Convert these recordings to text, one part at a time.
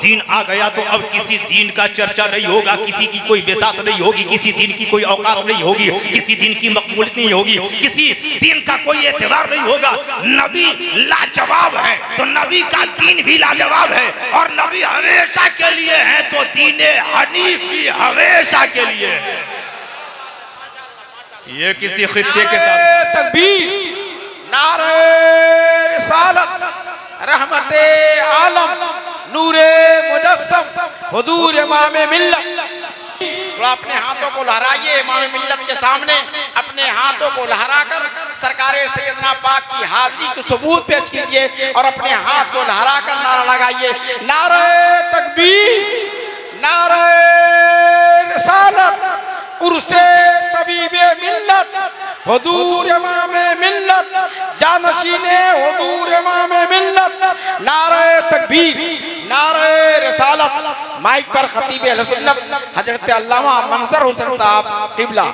दीन आ गया तो अब किसी दीन का चर्चा नहीं होगा, किसी की कोई बेसात नहीं होगी, किसी दीन की कोई औकात नहीं होगी, किसी दीन की मकबूलियत नहीं होगी, किसी दीन का कोई एतबार नहीं होगा। नबी लाजवाब है तो नबी का दीन भी लाजवाब है, और नबी हमेशा के लिए है तो दीने हनीफ भी हमेशा के लिए है। ये किसी खित्ते के साथ तकबीर, नारे रिसालत, रहमते आलम, नूरे मुजस्सम, हुजूर इमाम मिल्लत। तो अपने हाथों को लहराइए इमाम मिल्लत के सामने, अपने हाथों को लहराकर सरकारे सैयदना पाक की हाजिरी के सबूत पेश कीजिए और अपने हाथ को लहराकर नारा लगाइए, नारे तकबीर, नारे रिसालत, उर्से तबीबे मिल्लत, हुजूर इमाम मिल्लत, जानशीने हुजूर इमाम मिल्लत, नारे तकबीर, नारे रिसालत। माइक पर खतीब अहले सुन्नत हजरत अल्लामा मंजर हुसैन साहब किबला।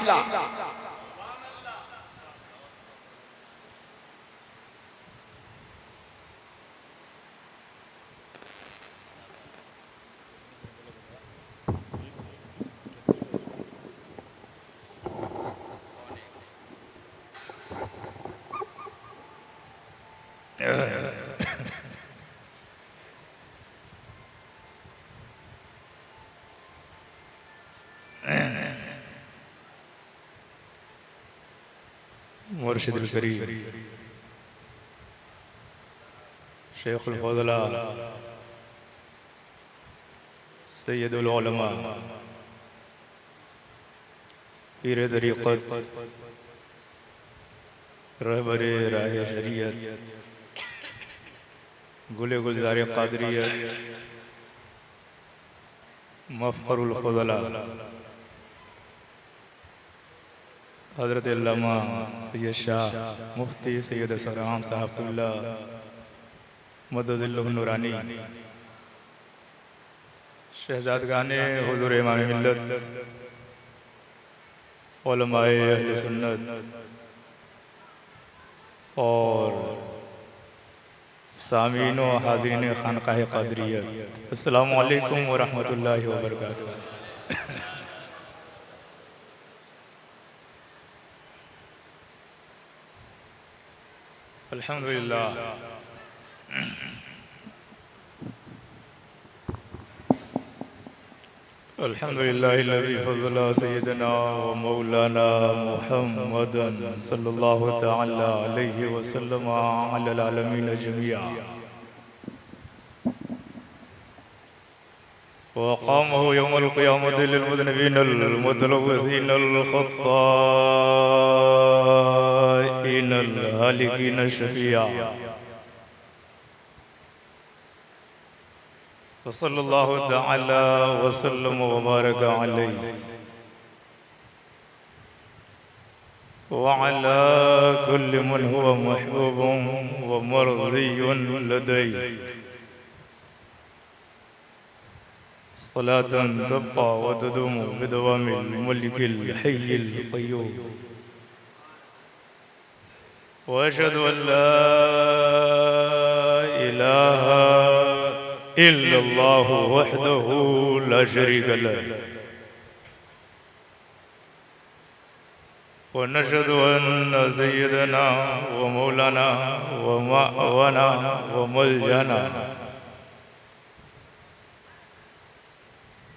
मुर्शिदुल करीम शेखुल फज़ला सैयदुल उलमा पीर तरीक़त रहबरे राह शरीयत गुले गुलज़ार क़ादरियत मफ़ख़रुल फ़ज़ला हज़रत अल्लामा सैयद शाह मुफ्ती सैयद सराम साहबुल्लाह मददुल्लाह नूरानी शहजादगाने हुज़ूर इमाम मिल्लत उलमाए अहले सुन्नत और सामीन व हाज़रीन खानकाह क़ादरियत, अस्सलामु अलैकुम व रहमतुल्लाहि व बरकातुहू। अल्हम्दुलिल्लाह अल्हम्दुलिल्लाहिल्लज़ी फ़ज़्ज़ला सय्यदना व मौलाना मुहम्मदन सल्लल्लाहु तआला अलैहि वसल्लम अलल आलमीन जमीआ व अक़ामहु यौमल क़ियामति लिल मुज़निबीनल मुतलव्विसीनल ख़त्ताईनल हालिकीन शफ़ीआ सल्लल्लाहु तआला वसल्लम व बारक अलैहि व अला कुल्लि मन हुवा महबूबुन व मर्ज़ियुन लदैहि सलातन तब्क़ा व तदूमु बिदवामिल मुल्किल हय्यिल क़य्यूम व अशहदु अन ला इलाहा इल्लल्लाहु वहदहु ला शरीक लहु व नशहदु अन्न सय्यदना व मौलाना व मअवाना व मलजना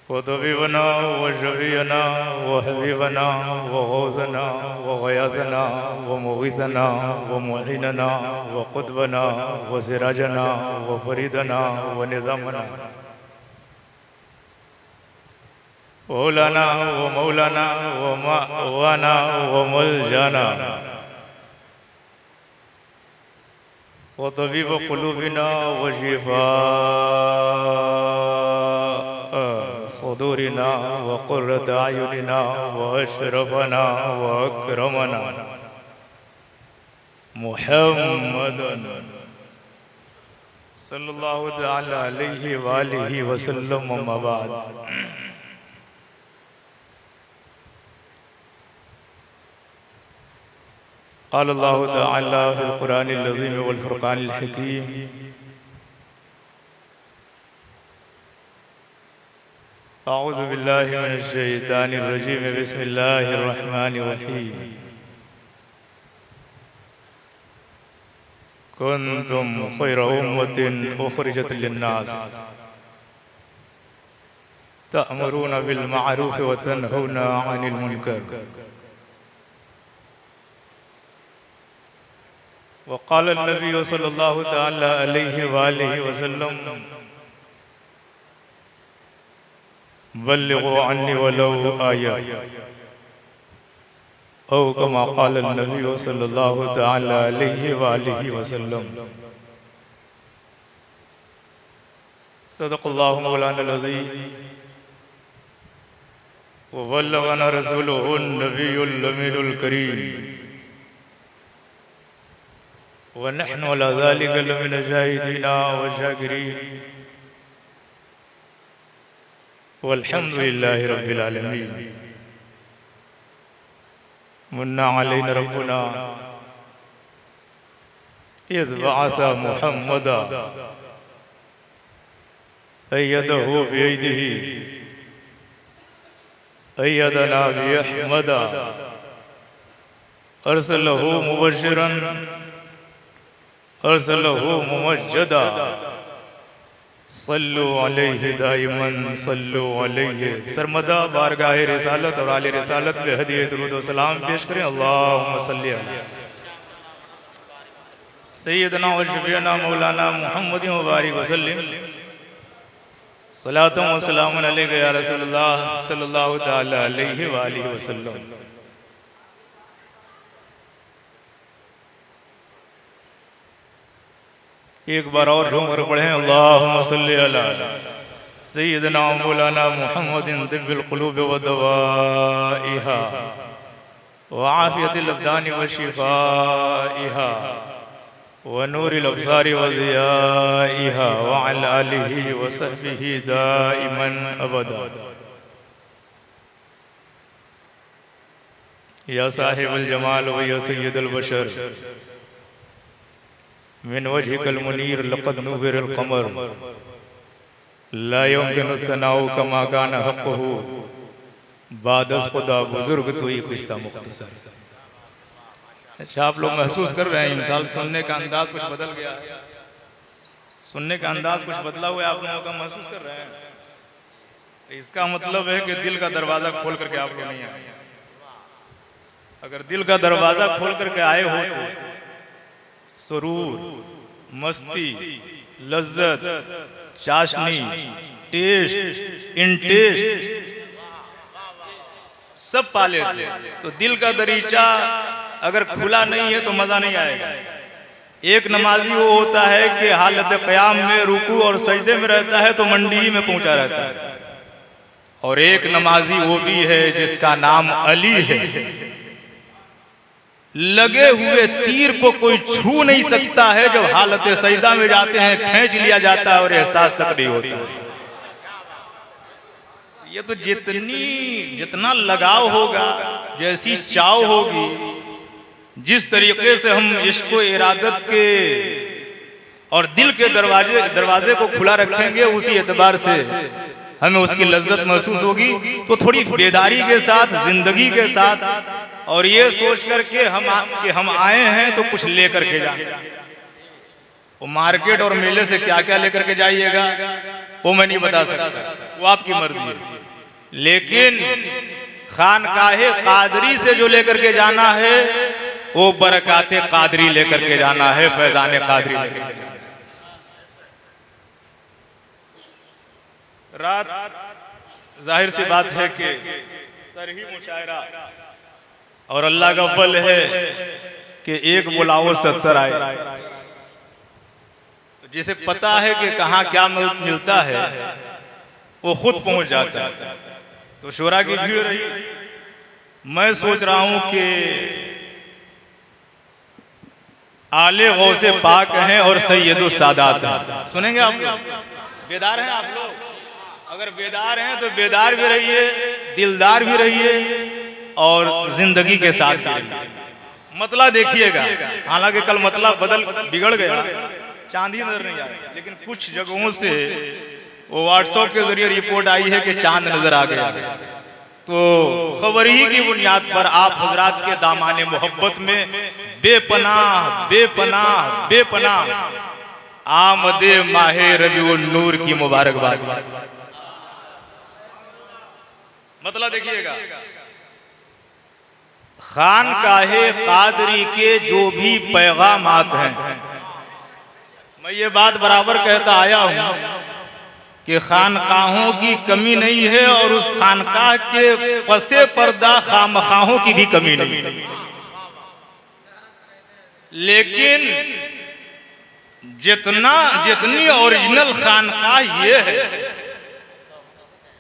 व तबीबना व शफीअना व हबीबना व गौसना व गयासना व मुगीसना व मुईनना व कुतबना व सिराजना व फरीदना व निज़ामना मौलाना व मअवाना व मलजना व तबीब क़ुलूबिना व शिफ़ा सदूरिना व क़ुर्रत अयुनिना व अशरफना व अकरमना मुहम्मदन सल्लल्लाहु तआला अलैहि व आलिहि वसल्लम, अम्मा बाद। क़ाल अल्लाहु तआला फ़िल क़ुरानिल अज़ीम वल फ़ुरक़ानिल हकीम अऊज़ु बिल्लाहि मिनश शैतानिर रजीम बिस्मिल्लाहिर रहमानिर रहीम कुन्तुम खैरा उम्मतिन उखरिजत लिन्नास तअमुरूना बिल मअरूफ व तनहौना अनिल मुनकर व क़ाल नबी सल्लल्लाहु तआला अलैहि वालिहि वसल्लम बल्लिगू अन्नी वलौ आया औ कमा क़ाल नबी सल्लल्लाहु तआला अलैहि वालिहि वसल्लम सदक़ल्लाहु मौलाना अज़ीम व बल्लगना रसूलुहुन नबियुल अमीनुल करीम व नहनु अला ज़ालिका लमिन शाहिदीना व शाकिरीन वल्हम्दुलिल्लाहि रब्बिल आलमीन मुन्ना अलैना रब्बुना इज़ बअसा मुहम्मदा अय्यदहु बियदिही अय्यदना बिअहमदा अरसलहु मुबश्शिरन अरसलहु मुमज्जदा सल्लु अलैहि दाइमन सल्लु अलैहि सरमदा बारगाह रिसालत और आले रिसालत में हदिये दुरूद व सलाम पेश करें। अल्लाहुम्मा सल्ली अला सय्यदना व शफीअना मौलाना मुहम्मदिन व बारिक व सल्लिम सलातुम व सलामुन अलैका या रसूलल्लाह सल्लल्लाहु तआला अलैहि व आलिहि वसल्लम। एक बार और झूम कर पढ़ें अल्लाहुम्मा सल्ली अला सय्यदना मौलाना मुहम्मदिन तिब्बिल क़ुलूब व दवाइहा व आफ़ियतिल अब्दानि व शिफ़ाइहा व नूरिल अब्सारि व ज़ियाइहा व अला आलिहि व सहबिहि दाइमन अबदा। या साहिबुल जमाल व या सय्यदुल बशर मिन वजहिकल मुनीर लक़द नुव्विरल क़मर ला युमकिनु तनाउ कमा काना हक़्क़ुहु बादस खुदा बुजुर्ग तो ये किस्सा मुख्तसर। अच्छा, आप लोग महसूस कर रहे हैं इंसान सुनने का अंदाज कुछ बदल गया है, सुनने का अंदाज कुछ बदला हुआ है, आप लोगों का महसूस कर रहे हैं। इसका मतलब है कि दिल का दरवाजा खोल करके आप लोग नहीं आए। अगर दिल का दरवाजा खोल करके आए हो तो सुरूर, मस्ती, लज्जत, चाशनी, टेस्ट, इंटेस्ट सब पा लेते। तो दिल का दरीचा अगर खुला नहीं है तो मजा नहीं आएगा। एक नमाजी वो होता है कि हालत क़याम में रुकू और सजदे में रहता है तो मंडी में पहुंचा रहता है, और एक नमाजी वो भी है जिसका नाम अली है। लगे हुए तीर को कोई छू नहीं सकता है, जब हालत सजदा में जाते हैं खींच लिया जाता है और एहसास तक नहीं होता। ये तो जितना लगाव होगा, जैसी चाव होगी, जिस तरीके से हम इसको इरादत के और दिल के दरवाजे को खुला रखेंगे, उसी एतबार से हमें उसकी लज्जत महसूस होगी। तो थोड़ी बेदारी के साथ, जिंदगी के साथ, और ये सोच कर के हम आए हैं तो कुछ लेकर के जाएं। वो मार्केट और मेले से क्या क्या लेकर के जाइएगा वो मैं नहीं बता सकता, वो आपकी मर्जी है। लेकिन खानकाहे कादरी से जो लेकर के जाना है वो बरकाते कादरी लेकर के जाना है, फैजाने कादरी लेकर के जाना है। रात जाहिर सी बात है कि तरही मुशायरा, और अल्लाह का फल है कि एक बुलाओ 70 आए। जिसे पता है कि कहाँ क्या मिलता है वो खुद पहुंच जाता है। तो शोरा की भीड़ रही। मैं सोच रहा हूं कि आले गौसे पाक हैं और सैयदुल सादात हैं। सुनेंगे आप लोग? बेदार हैं आप लोग? अगर बेदार हैं तो बेदार भी रहिए, दिलदार भी रहिए, और जिंदगी के साथ मतला देखिएगा। हालांकि कल मतला बिगड़ गया, चांदी नजर नहीं आ रही, लेकिन कुछ जगहों से वो व्हाट्सएप के जरिए रिपोर्ट आई है कि चांद नजर आ गया। तो खबर ही की बुनियाद पर आप हजरात के दामाने मोहब्बत में बेपनाह बेपनाह बेपनाह आमदे माहे रबीउन नूर की मुबारकबाद। मतलब देखिएगा, खानकाहे कादरी के जो भी पैगामात हैं, मैं ये बात बराबर कहता आया हूं कि खानकाहों की कमी नहीं है और उस खानकाह के पसे पर्दा खामखाहों की भी कमी नहीं, लेकिन जितनी ओरिजिनल खानकाह ये है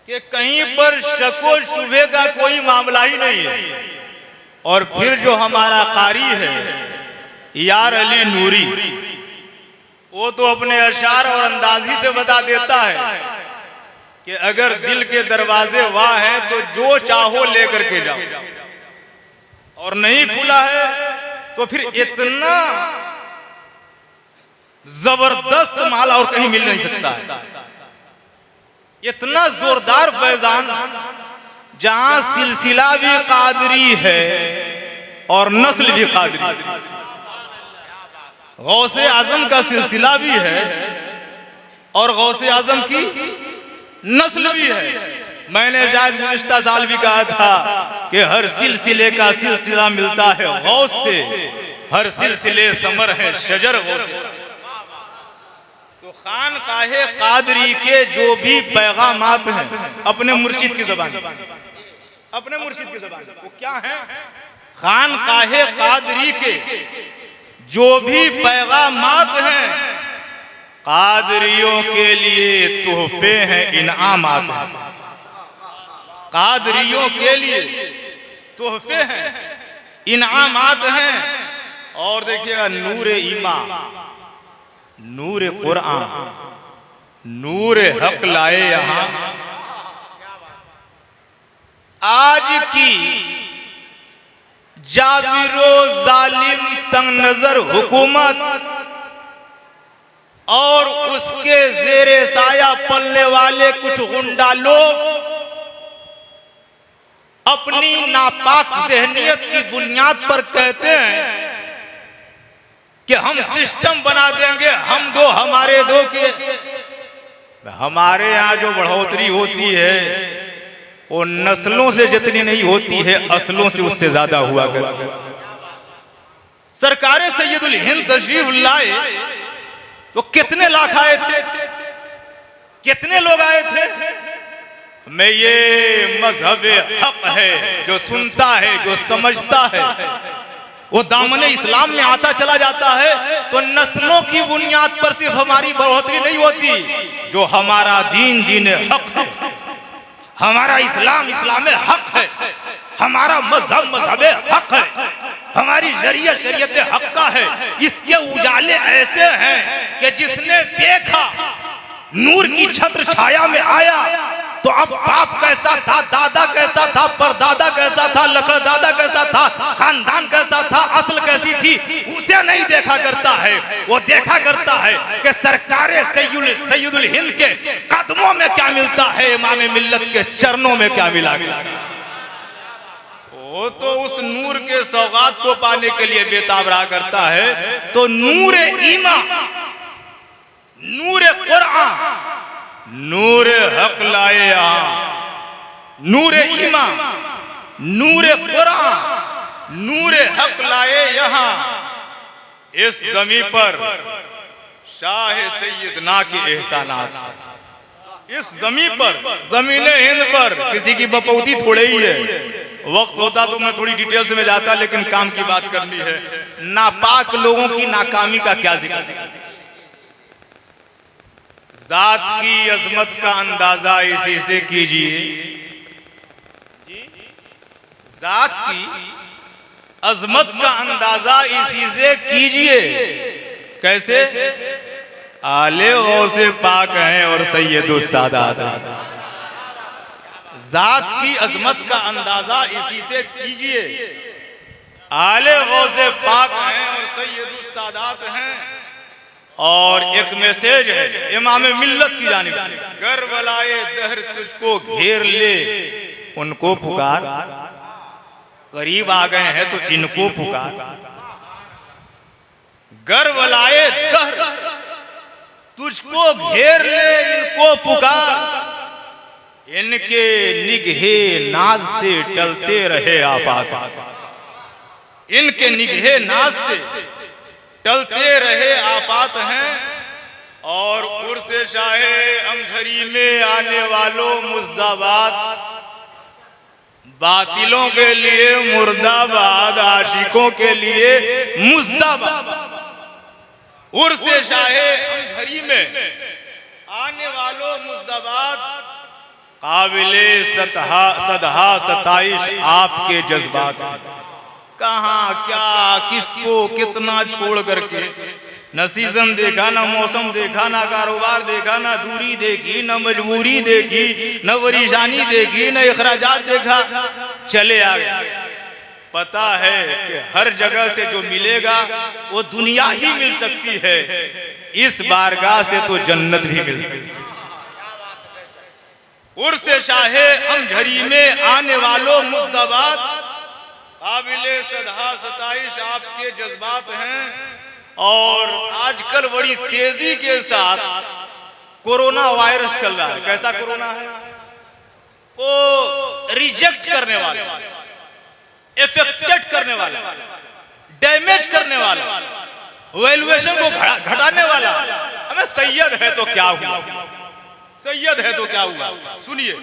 कि कहीं पर शको शुबे का कोई मामला ही नहीं है। और फिर जो हमारा कारी है यार अली नूरी, वो तो अपने अशार और अंदाजी से बता देता है कि अगर दिल के दरवाजे वाह हैं तो जो चाहो लेकर के जाओ, और नहीं खुला है तो फिर इतना जबरदस्त माल और कहीं मिल नहीं सकता है। इतना जोरदार फैजान जहां सिलसिला भी कादरी है और नस्ल भी कादरी, गौसे आजम का सिलसिला भी है और गौसे आजम की नस्ल भी है। मैंने शायद गुज़िश्ता साल भी कहा था कि हर सिलसिले का सिलसिला मिलता है गौस से, हर सिलसिले समर है शजर गौस। तो खानकाहे कादरी के जो भी पैगामात हैं अपने मुर्शिद की ज़बान, अपने मुर्शिद की ज़बान, वो क्या है? खानकाहे कादरी के जो भी पैगामात हैं कादरियों के लिए तोहफे हैं, इनामात हैं। कादरियों के लिए तोहफे हैं, इनामात हैं। और देखिएगा, नूर ईमान, नूर कुरान, नूर हक लाए यहां। आज की जाबिरो जालिम तंग नजर हुकूमत और उसके जेरे साया पलने वाले कुछ गुंडा लोग अपनी नापाक ज़हनियत की बुनियाद पर कहते हैं कि हम सिस्टम बना देंगे, हम दो हमारे दो के। हमारे यहाँ जो बढ़ोतरी होती है वो नस्लों से जितनी नहीं होती है, असलों से उससे ज्यादा हुआ करती। सरकारे सैयदुल हिंद तशरीफ लाए तो कितने लाख आए थे, कितने लोग आए थे? मैं ये मजहब हक है, जो सुनता है, जो समझता है, वो दामने इस्लाम में आता चला जाता है। तो नस्लों की बुनियाद पर सिर्फ हमारी बढ़ोतरी नहीं होती। जो हमारा दीन दीन हक है, हमारा इस्लाम इस्लाम हक है, हमारा मजहब मजहब हक है, हमारी शरीयत शरीयत हक का है। इसके उजाले ऐसे हैं कि जिसने देखा नूर की छत्र छाया में आया तो अब बाप कैसा था, दादा कैसा था, परदादा कैसा था, लकड़दादा कैसा था, खानदान कैसा था, असल कैसी थी, उसे नहीं देखा करता है। वो देखा करता है कि सरकारे सैयदुल हिंद के कदमों में क्या मिलता है, इमाम मिल्लत के चरणों में क्या मिला गया। वो तो उस नूर के सौगात को पाने के लिए बेताब रहा करता है। तो नूर ईमान, नूर कुरान, नूर हक लाए यहां। नूर ईमान, नूर कुरान, नूर हक लाए यहां। इस जमीन पर शाह सैयदना के एहसानात, इस जमीन पर, जमीन हिंद पर किसी की बपौती थोड़े ही है। वक्त होता तो मैं थोड़ी डिटेल से में जाता, लेकिन काम की बात करनी है। नापाक लोगों की नाकामी का क्या जिक्र। जात की अजमत का अंदाजा इसी से कीजिए, जात की अजमत का अंदाजा इसी से कीजिए। कैसे? आले गौसे पाक हैं और सैयदुस सादात। जात की अजमत का अंदाजा इसी से कीजिए। आले गौसे पाक हैं और सैयदुस सादात हैं। और एक मैसेज है इमाम मिल्लत की जानिब से, गर बलाए दहर तुझको घेर ले उनको पुकार, करीब आ गए हैं तो इनको पुकार। गर बलाए दहर तुझको घेर ले इनको पुकार, इनके निगहे नाज से टलते रहे आफात, इनके निगहे नाज से टलते रहे आफात हैं। और उर्से शाहे अमझरी में आने वालों मुर्दाबाद, बातिलों के लिए मुर्दाबाद, आशिकों के लिए मुर्दाबाद। उर्से शाहे अमझरी में आने वालों मुर्दाबाद, काबिले सदहा सताइश आपके जज्बात। कहाँ क्या किसको कितना छोड़ करके, न सीजन देखा, न मौसम देखा, न कारोबार देखा, न दूरी देखी, न मजबूरी देखी, न परेशानी देखी, न इखराजात देखा, चले आ गए। पता है कि हर जगह से जो मिलेगा वो दुनिया ही मिल सकती है, इस बारगाह से तो जन्नत भी मिल सकती है। उर्से शाहे अमझरी में आने वालों मुस्तबाद, काबिले सदहा सताइश आपके जज्बात हैं। और आजकल बड़ी तेजी के साथ कोरोना वायरस चल रहा है। कैसा कोरोना है? वो रिजेक्ट करने वाले, इफेक्टेड करने वाला, डैमेज करने वाला, वैल्यूएशन को घटाने वाला। हमें सैयद है तो क्या हुआ, सैयद है तो क्या हुआ। सुनिए,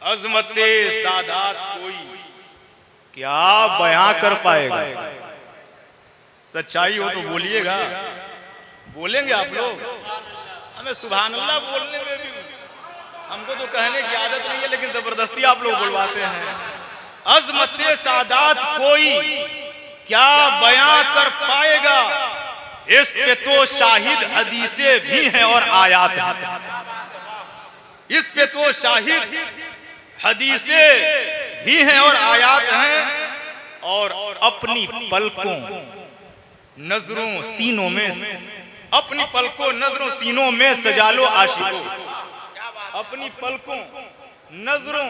अजमते सादात कोई क्या बयां कर पाएगा? सच्चाई हो तो बोलिएगा, बोलेंगे आप लोग। हमें सुभान अल्लाह बोलने में भी, हमको तो कहने की आदत नहीं है, लेकिन जबरदस्ती आप लोग बुलवाते हैं। अजमते सादात कोई क्या बयां कर पाएगा? इस पे तो शाहिद हदीसें भी हैं और आयात हैं। इस पे तो शाहिद हदीसें भी हैं और आयात हैं। और अपनी पलकों नजरों सीनों में, अपनी पलकों नजरों सीनों में सजा लो आशिकों, अपनी पलकों नजरों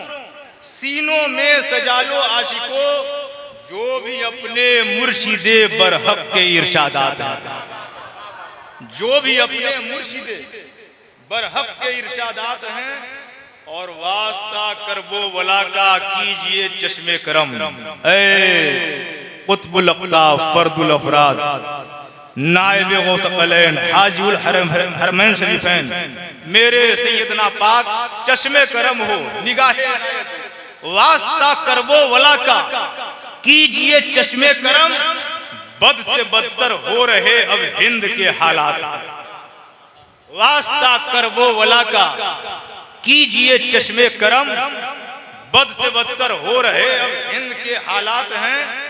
सीनों में सजा लो आशिकों, जो भी अपने मुर्शिदे बरहक के इरशादात हैं, जो भी अपने मुर्शिदे बरहक के इरशादात हैं। और वास्ता करबो वला का कीजिए चश्मे करम, ऐ कुतुबुल अक़ताब फर्दुल अफराद नाइब गौसक़लैन हाजिउल हरमैन शरीफैन, मेरे सैयदना पाक चश्मे करम हो, निगाहे वास्ता करबो वला का कीजिए चश्मे करम। बद से बदतर हो रहे अब हिंद के हालात, वास्ता करबो वला का कीजिए चश्मे करम। बद से बदतर हो रहे अब हिंद के हालात हैं।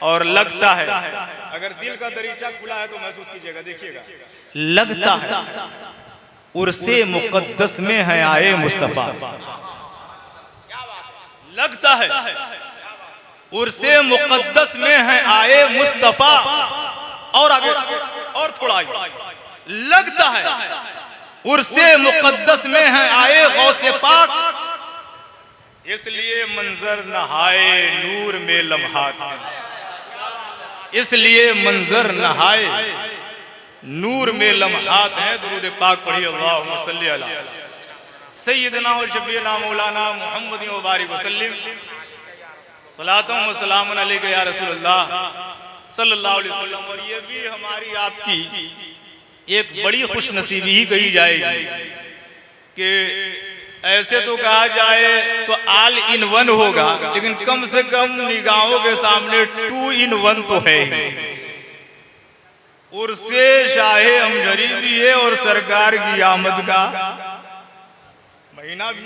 और लगता है, अगर दिल का दरीचा खुला है तो महसूस कीजिएगा, देखिएगा, लगता है उर्से मुक़द्दस में है आए मुस्तफा, लगता है उर्से मुक़द्दस में है आए मुस्तफा। और आगे और थोड़ा आगे, लगता है उर्से मुक़द्दस में है आए गौसे पाक, इसलिए मंजर नहाए नूर में लम्हात है, इसलिए मंजर नहाए नूर में लम्हात है। दुरूद पाक पढ़िए, अल्लाहुम्मा सल्ली अला सय्यिदना व शफीना मौलाना मुहम्मद व बारिक वसल्लिम, सलातुम व सलामुन अलैका या रसूलल्लाह सल्लल्लाहु अलैहि वसल्लम। और ये भी हमारी आपकी एक बड़ी खुशनसीबी ही कही जाएगी कि ऐसे तो कहा जाए तो ऑल इन वन होगा, लेकिन कम से कम निगाहों के सामने 2 in 1 तो है ही। उर्से शाहे अमझरी भी है और सरकार की आमद का महीना भी।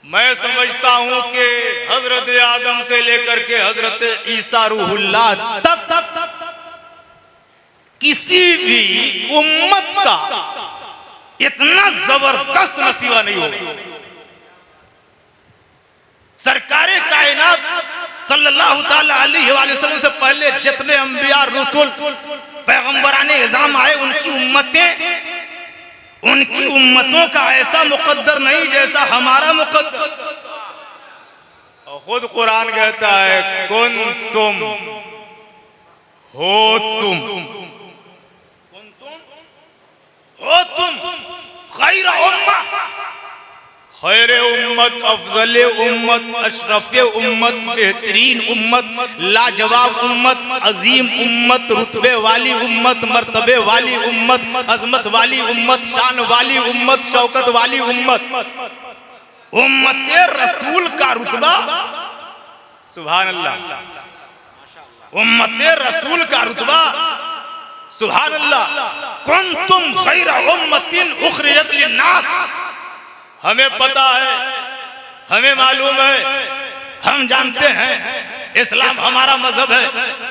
मैं समझता हूं कि हजरत आदम से लेकर के हजरत ईसा रूहुल्लाह तक किसी भी उम्मत का इतना जबरदस्त नसीबा नहीं होगा। सरकारे कायनात सल्लल्लाहु ताला अलैहि वसल्लम से पहले जितने अंबिया रसूल पैगंबराने इज़ाम आए, उनकी उम्मतों का ऐसा मुकद्दर नहीं जैसा हमारा मुकद्दर। और खुद कुरान कहता है कुन तुम हो तुम खैर उम्मा, खैर उम्मत, अफजल उम्मत, अशरफ उम्मत, बेहतरीन उम्मत, लाजवाब उम्मत, अजीम उम्मत, रुतबे वाली उम्मत, मर्तबे वाली उम्मत, अजमत वाली उम्मत, शान वाली उम्मत, शौकत वाली उम्मत। उम्मते रसूल का रुतबा, सुभान अल्लाह, उम्मते रसूल का रुतबा, सुभान अल्लाह। कुंतुम खैर उम्मतिन उखरिजत लिन्नास। हमें पता है, हमें मालूम है, हम जानते हैं इस्लाम हमारा मजहब है,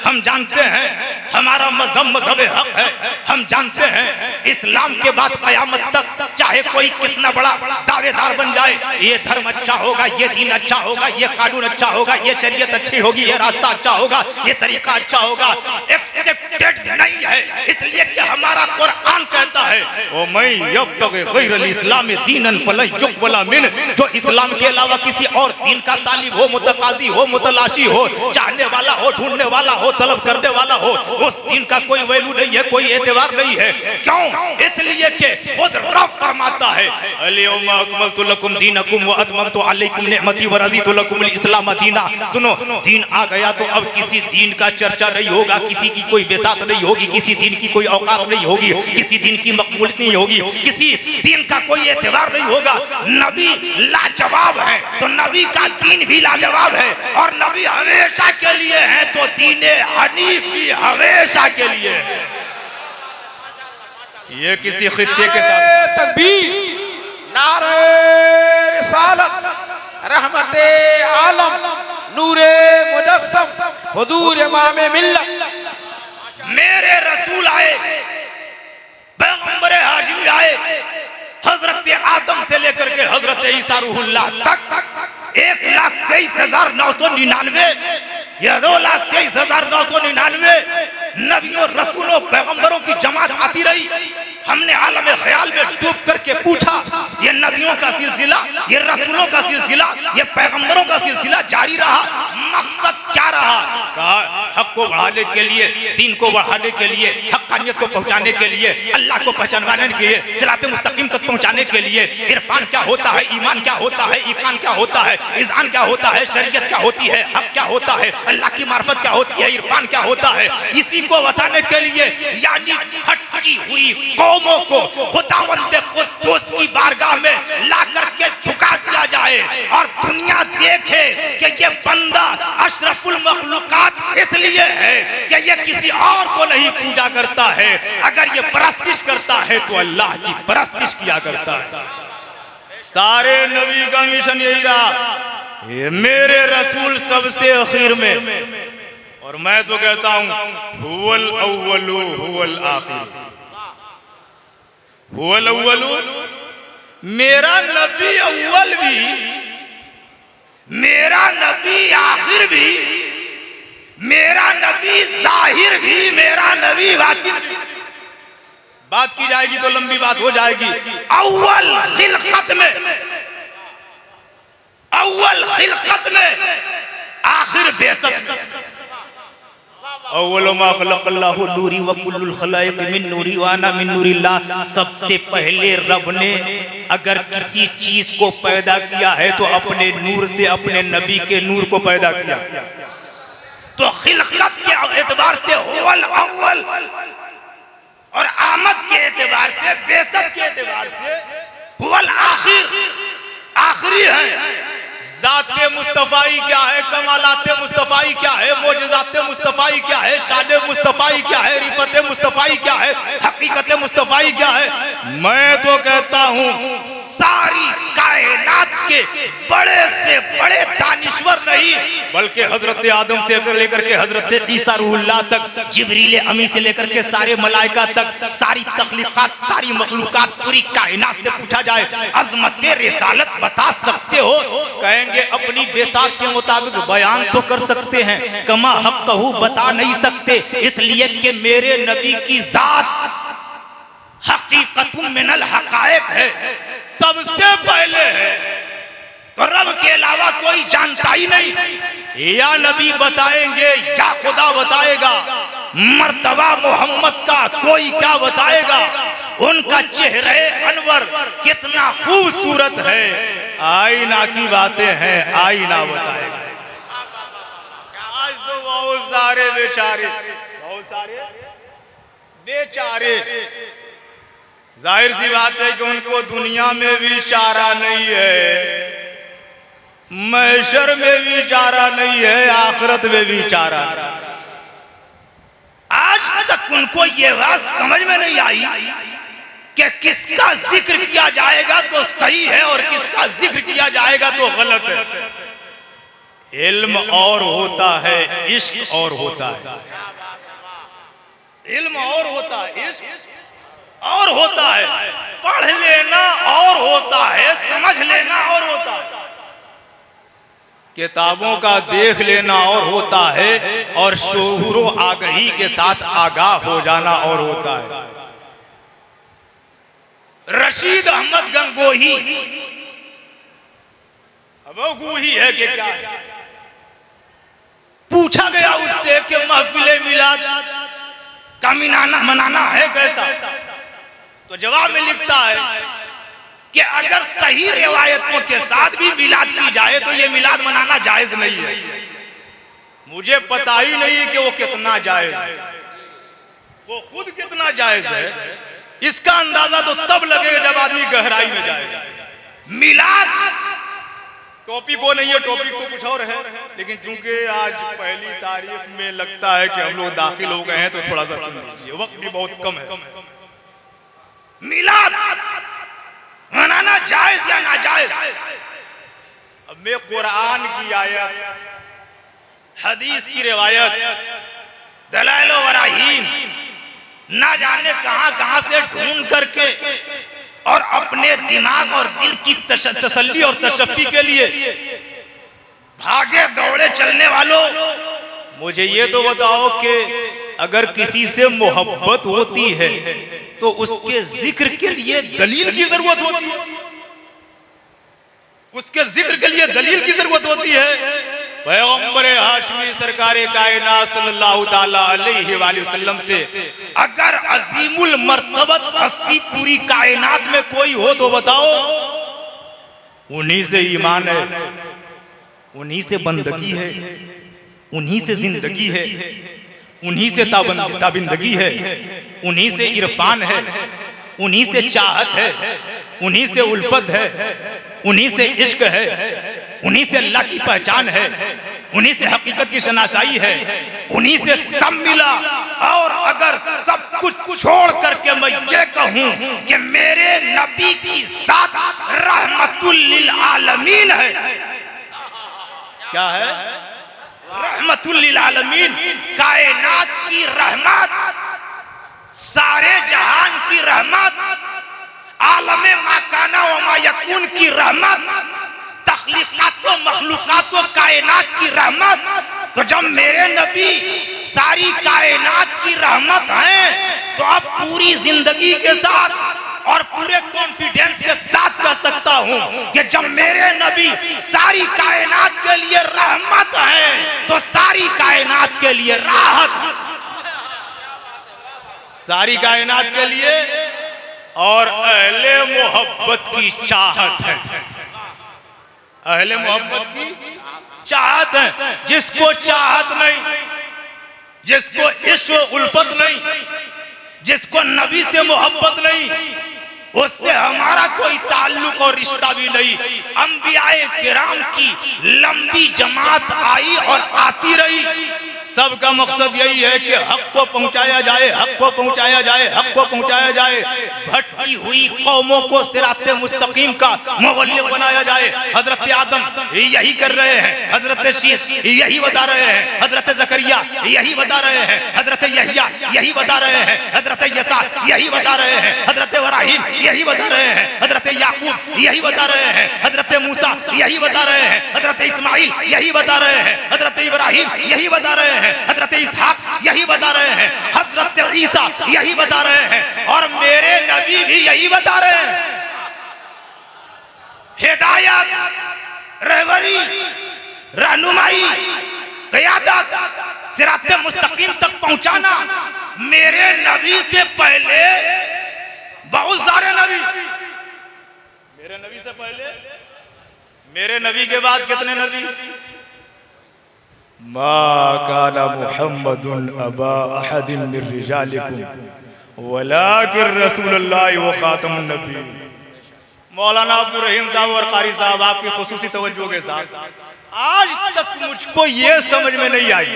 हम जानते हैं हमारा मजहब मजहब हक है, हम जानते हैं इस्लाम के बाद कयामत तक चाहे कोई कितना बड़ा दावेदार बन जाए, ये धर्म अच्छा होगा, ये दीन अच्छा होगा, ये कानून अच्छा होगा, ये शरीयत अच्छी होगी, ये रास्ता अच्छा होगा, ये तरीका अच्छा होगा, एक्सेप्टेड नहीं है। इसलिए कि हमारा कुरान कहता है ओ मैं यब्तगी गैरल इस्लाम दीनन फलन युक़बल मिन, जो इस्लाम के अलावा किसी और दीन का तालिब हो, मुतकाजी हो, मुतलाशी हो, चाहने वाला हो, ढूंढने वाला हो, तलब करने वाला हो, उस दीन का कोई वैल्यू नहीं है, कोई एतबार नहीं है। क्यों? इसलिए कि खुद रब फरमाता है अल-यौमा अकमलतु लकुम दीनकुम व अतममतु अलैकुम निअमती व रज़ीतु लकुमुल इस्लाम दीना। सुनो, दीन आ गया तो अब किसी दीन का चर्चा नहीं होगा, किसी की कोई बेसात नहीं होगी, किसी दीन की कोई औकात नहीं होगी, किसी दीन की मकबूलियत नहीं होगी, किसी दीन का कोई एतबार नहीं होगा। नबी लाजवाब है तो नबी का दीन भी लाजवाब है, और नबी हमेशा के लिए है तो दीन हनीफ भी हमेशा के लिए है। ये किसी खित्ते के साथ तकबीर, नारे रिसालत, रहमते आलम, नूरे मुजस्सम, हुजूर इमामे मिल्लत। मेरे रसूल आए, पैगंबर हाशिमी आए, हजरत आदम से लेकर के हजरत ईसा रूहुल्लाह तक 1,23,999 या 2,23,999 नबियों, रसूलों, पैगंबरों की जमात आती रही। हमने आलम ख्याल में डूब करके पूछा, ये नबियों का सिलसिला, ये रसूलों का सिलसिला, ये पैगंबरों का सिलसिला जारी रहा। मकसद क्या रहा? हक को बढ़ाने के लिए, दीन को बढ़ाने के लिए, हक्कानियत को पहुंचाने के लिए, अल्लाह को पहचानवाने के लिए, सिराते मुस्तकीम तक पहुंचाने के लिए। इरफान क्या होता है, ईमान क्या होता है, ईकान क्या होता है, इज़ान क्या होता है, शरीयत क्या होती है, हक क्या होता है, अल्लाह की मार्फत क्या होती है, इरफान क्या होता है, इसी को बताने के लिए यानी भटकी हुई कौमों को खुदावंद कुद्दूस की बारगाह में ला करके झुका दिया जाए और दुनिया देखे कि ये बंदा अशरफुल मखलूकात इसलिए है कि ये किसी और को नहीं पूजा करता है, अगर ये परस्तिश करता है तो अल्लाह की परस्तिश किया करता है। सारे नबी का मिशन यही रहा, ये मेरे रसूल सबसे आखिर में, और मैं तो कहता हूं हुवल अव्वलु हुवल आखिर, हुवल अव्वलु, मेरा नबी अव्वल भी, मेरा नबी आखिर भी, मेरा नबी जाहिर भी, मेरा नबी बातिन भी। बात की जाएगी तो लंबी बात हो जाएगी। अव्वल खिलकत में, अव्वल खिलकत में, आखिर बेसत में। अव्वल मा खलक़ल्लाहु नूरी व कुल्लुल खलाइक़ मिन नूरी व अना मिन नूरिल्लाह। सबसे पहले रब ने अगर किसी चीज को पैदा किया है तो अपने नूर से, अपने नबी के नूर को पैदा किया। तो खिलकत के एतबार से हुवल अव्वल, और आमद के एतबार से, बेसत के एतबार से हुवल आखिर, आखिरी है। ज़ाते मुस्तफ़ाई क्या है, कमालाते मुस्तफ़ाई क्या है, मोजज़ाते मुस्तफ़ाई क्या है, शाने मुस्तफ़ाई क्या है, रिफते मुस्तफ़ाई क्या है, हकीकत मुस्तफ़ाई क्या है। मैं तो कहता हूँ सारी कायनात कायनात के बड़े से बड़े दानिश्वर नहीं, बल्कि हजरत आदम से लेकर के हजरत ईसा रूहुल्लाह तक, जिब्रील अमी से लेकर के सारे मलाइका तक, सारी तख्लीकात, सारी मखलूकात, पूरी कायनात से पूछा जाए अजमत रिसालत बता सकते हो? कहेंगे अपनी बेसात के मुताबिक बयान तो कर सकते हैं, कमा हक कहू बता नहीं सकते, इसलिए कि मेरे नबी की जात हकीकतुम मिनल हकायक है, सबसे पहले है, तो रब के अलावा कोई जानता ही नहीं। या नबी बताएंगे या खुदा बताएगा, मर्तबा मोहम्मद का कोई क्या बताएगा? उनका चेहरे अनवर कितना खूबसूरत है, आईना की बातें हैं, आईना बताएगा। आज तो बहुत सारे बेचारे, जाहिर सी बात है कि उनको दुनिया में भी चारा नहीं है, महशर में भी चारा नहीं है, आखिरत में भी चारा। आज तक उनको ये बात समझ में नहीं आई कि किसका जिक्र किया जाएगा तो सही है और किसका जिक्र किया जाएगा तो गलत है। इल्म और होता है, इश्क और होता है। इल्म और होता है, इश्क और होता है, पढ़ लेना और होता है, समझ लेना और होता है, किताबों का देख लेना और होता है, और शऊरो आगही के साथ आगाह हो जाना और होता है। रशीद अहमद गंगोही, अब वो गूही है कि क्या है? पूछा गया उससे कि महफिल मिलाद का मनाना है कैसा, तो जवाब में लिखता है कि अगर सही रिवायतों के साथ भी मिलाद की जाए तो ये मिलाद मनाना जायज नहीं है। मुझे पता ही नहीं कि वो कितना जायज है, वो खुद कितना जायज है, इसका अंदाजा तो तब लगेगा जब आदमी गहराई में जाएगा। मिलाद टॉपिक वो नहीं है, टॉपिक तो कुछ और है, लेकिन चूंकि आज पहली तारीख में लगता है कि हम लोग दाखिल हो गए हैं तो थोड़ा सा वक्त भी बहुत कम है। मिलाद मनाना जायज या नाजायज? अब मैं कुरान की आयत, हदीस की रिवायत, दलाइल व बराहीन ना जाने कहां से ढूंढ करके और अपने दिमाग और दिल की तसल्ली और तशफ़ी के लिए भागे दौड़े चलने वालों, मुझे ये तो बताओ कि अगर किसी से मोहब्बत होती है तो उसके जिक्र के लिए दलील की जरूरत होती है, उसके जिक्र के लिए दलील की जरूरत होती है। पैगंबर हाशमी सरकारे कायनात सल्लल्लाहु ताला अलैहि वसल्लम से अगर अजीमुल मर्तबत हस्ती पूरी कायनात में कोई हो तो बताओ, उन्हीं से ईमान है, उन्हीं से बंदगी है, उन्हीं से जिंदगी है, उन्हीं से ताबिंदगी है, उन्हीं से इरफान है, उन्हीं से चाहत है, उन्हीं से उल्फत है, उन्हीं से इश्क है, उन्हीं से अल्लाह की पहचान है, उन्हीं से हकीकत की शनासाई है, उन्हीं से सब मिला। और अगर सब कुछ छोड़ करके मैं ये कहूं कि मेरे नबी की साथ रहमतुल लिल आलमीन है, क्या है? रहमतुल लिल आलमीन, कायनात की रहमत, सारे जहान की रहमत, आलमे माकाना व मायकून की रहमत, तख्लीकातो मखलूकातो कायनात की रहमत। तो जब मेरे नबी सारी कायनात की रहमत हैं तो अब पूरी जिंदगी के साथ और पूरे कॉन्फिडेंस के साथ कह सकता हूं कि जब मेरे नबी सारी कायनात के लिए रहमत हैं तो सारी कायनात के लिए राहत, सारी कायनात के लिए और अहले मोहब्बत की चाहत है, अहले मोहब्बत की चाहत है। जिसको चाहत नहीं, जिसको इश्क उल्फत नहीं, जिसको नबी से मोहब्बत नहीं, उससे हमारा कोई ताल्लुक और रिश्ता भी नहीं। अंबियाए किराम की लंबी जमात आई और आती रही, सबका मकसद यही है कि हक को पहुंचाया जाए, हक को पहुंचाया जाए, हक को पहुंचाया जाए। भटकी हुई कौमों को सिराते मुस्तकीम का मुवल्लिग बनाया जाए। हजरत आदम यही कर रहे हैं, हजरत शीश यही बता रहे हैं, हजरत जकरिया यही बता रहे हैं, हजरत यहया यही बता रहे हैं, हजरत यसा यही बता रहे हैं, हजरत इब्राहिम यही बता रहे हैं, हजरत याकूब यही बता रहे हैं, हजरत मूसा यही बता रहे हैं, हजरत इस्माइल यही बता रहे हैं, हजरत इब्राहिम यही बता रहे हैं, हजरत इसहाक यही बता रहे हैं, हजरत ईसा यही बता रहे हैं, और मेरे नबी भी यही बता रहे हैं। हिदायत, रहबरी, रहनुमाई, क़यादत, सिराते मुस्तकीम तक पहुंचाना मेरे नबी से पहले बहुत सारे नबी, मेरे नबी से पहले, मेरे नबी के बाद कितने नबी? मा काना मुहम्मदुन अबा अहदिन मिन रिजालिकुम वलाकिन रसूलुल्लाह व खातमुन नबी। मौलाना अब्दुल रहीम साहब और कारी साहब आपकी खुसूसी तवज्जो के साथ आज तक मुझको ये समझ में नहीं आई।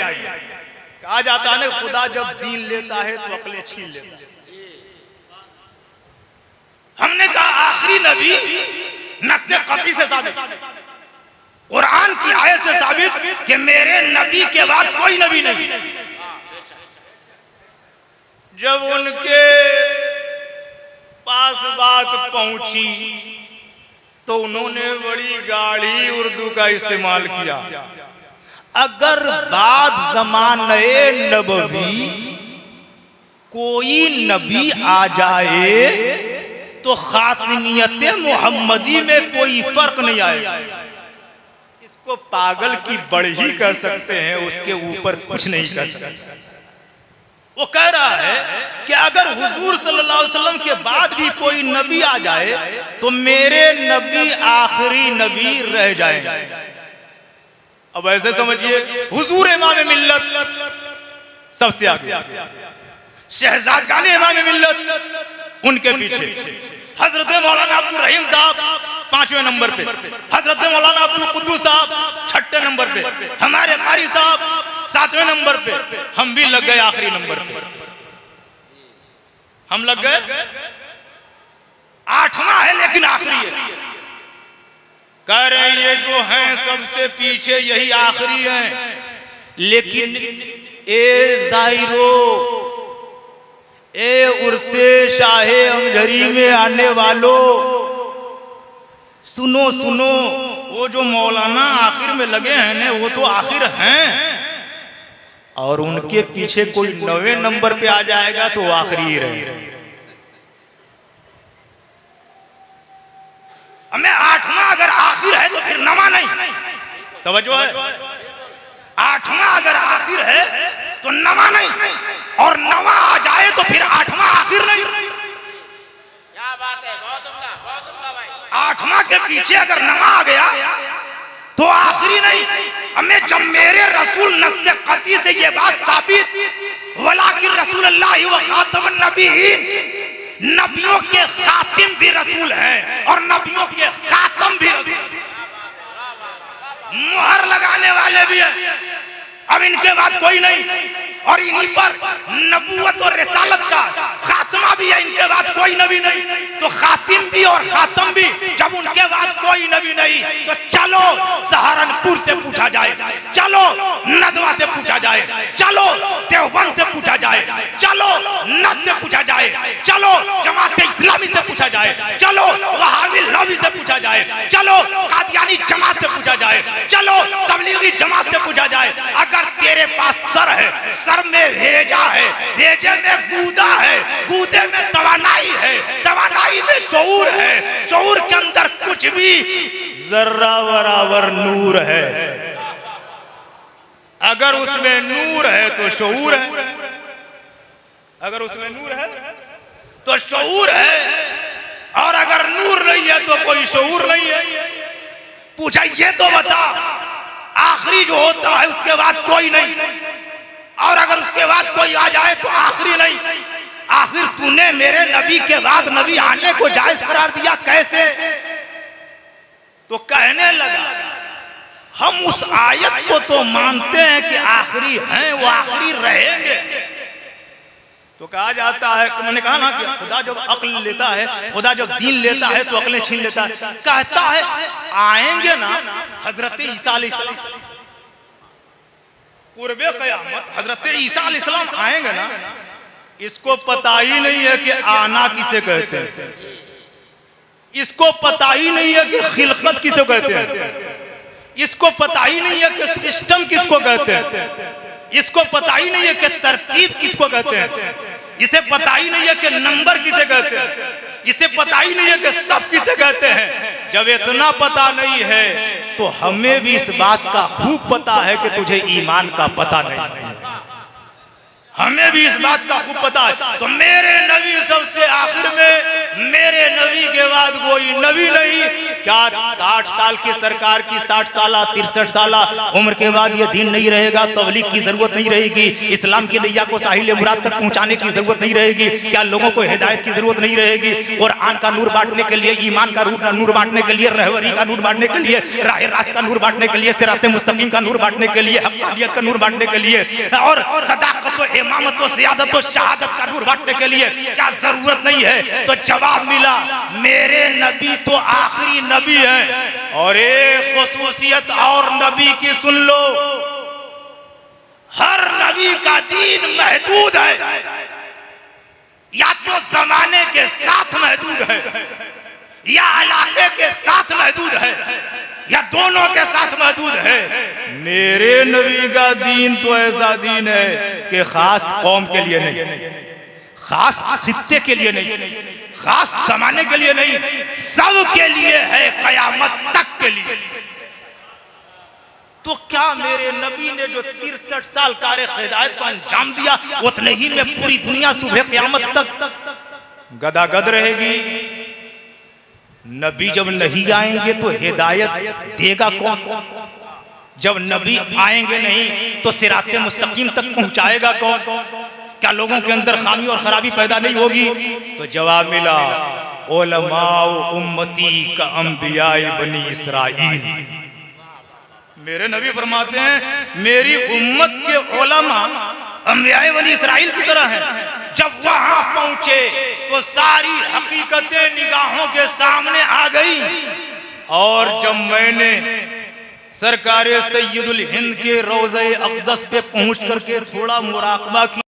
कहा जाता है ना, खुदा जब दीन लेता है तो अक्लें छीन लेता है। हमने कहा आखिरी नबी नस्से क़ती से साबित, कुरान की आयत से साबित कि मेरे नबी के बाद कोई नबी नहीं। जब उनके पास बात पहुंची तो उन्होंने बड़ी गाढ़ी उर्दू का इस्तेमाल किया। अगर बाद ज़माने नबवी कोई नबी आ जाए तो खातिमियत मोहम्मदी में कोई फर्क नहीं आएगा। इसको पागल की बढ़ी कर सकते हैं, उसके ऊपर कुछ नहीं कर सकते। वो कह रहा है कि अगर हुजूर सल्लल्लाहु अलैहि वसल्लम के बाद भी कोई नबी आ जाए तो मेरे नबी आखिरी नबी रह जाएंगे। अब ऐसे समझिए, हुजूर इमाम मिल्लत सबसे आगे, शहजादगाने इमाम मिल्लत उनके पीछे, हजरत मौलाना अब्दुल रहीम साहब 5वें नंबर पे, हजरत मौलाना अब्दुल कुद्दूस साहब 6ठे नंबर पे, हमारे कारी साहब 7वें नंबर पे, हम भी लग गए आखिरी नंबर पे। हम लग गए 8वां है लेकिन आखिरी है। कह रहे हैं ये जो हैं सबसे पीछे यही आखिरी हैं, लेकिन ए जायरो, ए उर्से शाहे अमजरी में आने वालों, सुनो सुनो, वो जो मौलाना आखिर में लगे हैं ना, वो तो आखिर हैं, और उनके पीछे कोई 9वें नंबर पे आ जाएगा तो आखिरी ही रहेगा। हमें 8वां अगर आखिर है तो फिर 9वां नहीं। तवज्जो है, 8वां अगर आखिर है तो 9वां नहीं, और 9वां आ जाए तो फिर 8वां आखिर नहीं। क्या बात है, बहुत उम्दा भाई। 8वां के पीछे अगर 9वां आ गया तो आखिरी नहीं। हमें जब मेरे रसूल नस्से क़ती से ये बात साबित, वलाकिन रसूलुल्लाह व खातमुन नबीयीन, नबियों के खातिम भी रसूल हैं और नबियों के खातम भी, मुहर लगाने वाले भी हैं। अब इनके बाद कोई नहीं, और इन्हीं पर नबूवत और रिसालत का खात्मा भी है। इनके बाद कोई नबी नहीं, तो खातिम भी और खातम भी। जब उनके बाद कोई नबी नहीं तो चलो सहारनपुर से पूछा जाए, चलो नदवा से पूछा जाए, चलो देवबंद से पूछा जाए, चलो नद से पूछा जाए, चलो जमात इस्लामी से पूछा जाए, चलो वहाबी लॉबी से पूछा जाए, चलो कादियानी जमात से पूछा जाए, चलो तबलीगी जमात से पूछा जाए। अगर तेरे पास सर है, सर में भेजा है, भेजे में गूदा है, गूदे में तवानाई है, तवानाई में शऊर है, शऊर के अंदर कुछ भी जर्रा बराबर नूर है। अगर उसमें नूर है तो शऊर है, अगर उसमें नूर है तो शऊर है, और अगर नूर नहीं है तो कोई शऊर नहीं है। पूछा ये तो बता, आखिरी जो होता है उसके बाद कोई नहीं, और अगर उसके बाद कोई आ जाए तो आखिरी नहीं। आखिर तूने मेरे नबी के बाद नबी आने को जायज करार दिया कैसे? तो कहने लगा हम उस आयत को तो मानते हैं कि आखिरी हैं, वो आखिरी रहेंगे। तो कहा जाता है, मैंने कहा ना कि खुदा जब अक्ल लेता है, खुदा जब दीन लेता है तो अक्लें छीन लेता है। कहता है आएंगे ना हजरत ईसा अलैहिस्सलाम, पूर्वे क़यामत हजरत ईसा अलैहिस्सलाम आएंगे ना। इसको पता ही नहीं है कि आना किसे कहते हैं, इसको पता ही नहीं है कि खिलकत किसे कहते हैं, इसको पता ही नहीं है कि सिस्टम किसको कहते हैं, इसको पता ही नहीं है कि तरतीब किसको कहते हैं, इसे पता ही नहीं है कि नंबर किसे कहते हैं, इसे पता ही नहीं है कि सब किसे कहते हैं। जब इतना पता नहीं है तो हमें भी इस बात का खूब पता है कि तुझे ईमान का पता नहीं है, हमें भी इस बात का खूब पता है। तो मेरे नबी सबसे आखिर में, मेरे नबी के बाद कोई नबी नहीं। क्या 60 साल की सरकार की 60 साल 63 साल उम्र के बाद ये दीन नहीं रहेगा, तबलीग की जरूरत नहीं रहेगी, इस्लाम की नैया को साहिल मुराद तक पहुंचाने की जरूरत नहीं रहेगी? क्या लोगों को हिदायत की जरूरत नहीं रहेगी? कुरान का नूर बांटने के लिए, ईमान का नूर बांटने के लिए, रहबरी का नूर बांटने के लिए, राह रास्त का नूर बांटने के लिए, सिराते मुस्तकीम का नूर बांटने के लिए, हक़ानियत का नूर बांटने के लिए, और सदाकत व इमामत व सियादत व शहादत का नूर बांटने के लिए क्या जरूरत नहीं है? तो जवाब मिला, मेरे नबी तो आखिरी नबी है। और एक खुसूसियत और नबी की सुन लो, हर नबी का दीन महदूद है, या तो जमाने के साथ महदूद है, या इलाके के साथ महदूद है, या दोनों के साथ महदूद है। मेरे नबी का दीन तो ऐसा दीन है कि खास कौम के लिए नहीं, खास खित्ते के लिए नहीं, खास जमाने के लिए नहीं, सब के लिए है, कयामत तक के लिए। तो क्या मेरे नबी ने जो 63 साल कार हिदायत को अंजाम दिया, उतने ही में पूरी दुनिया सुबह कयामत तक गदागद रहेगी? नबी जब नहीं आएंगे तो हिदायत देगा कौन? जब नबी आएंगे नहीं तो सिराते मुस्तकीम तक पहुंचाएगा कौन? क्या लोगों के अंदर खामी और खराबी पैदा नहीं होगी? तो जवाब मिला, उलमाओ उम्मती का अंबियाए बनी इसराइल। मेरे नबी फरमाते हैं मेरी उम्मत के उलमा अंबियाए बनी इसराइल की तरह हैं। जब वहां पहुंचे तो सारी हकीकतें निगाहों के सामने आ गई। और जब मैंने सरकारे सैयदुल हिंद के रोज़े अक़दस पे पहुंच करके थोड़ा मुराक़बा किया,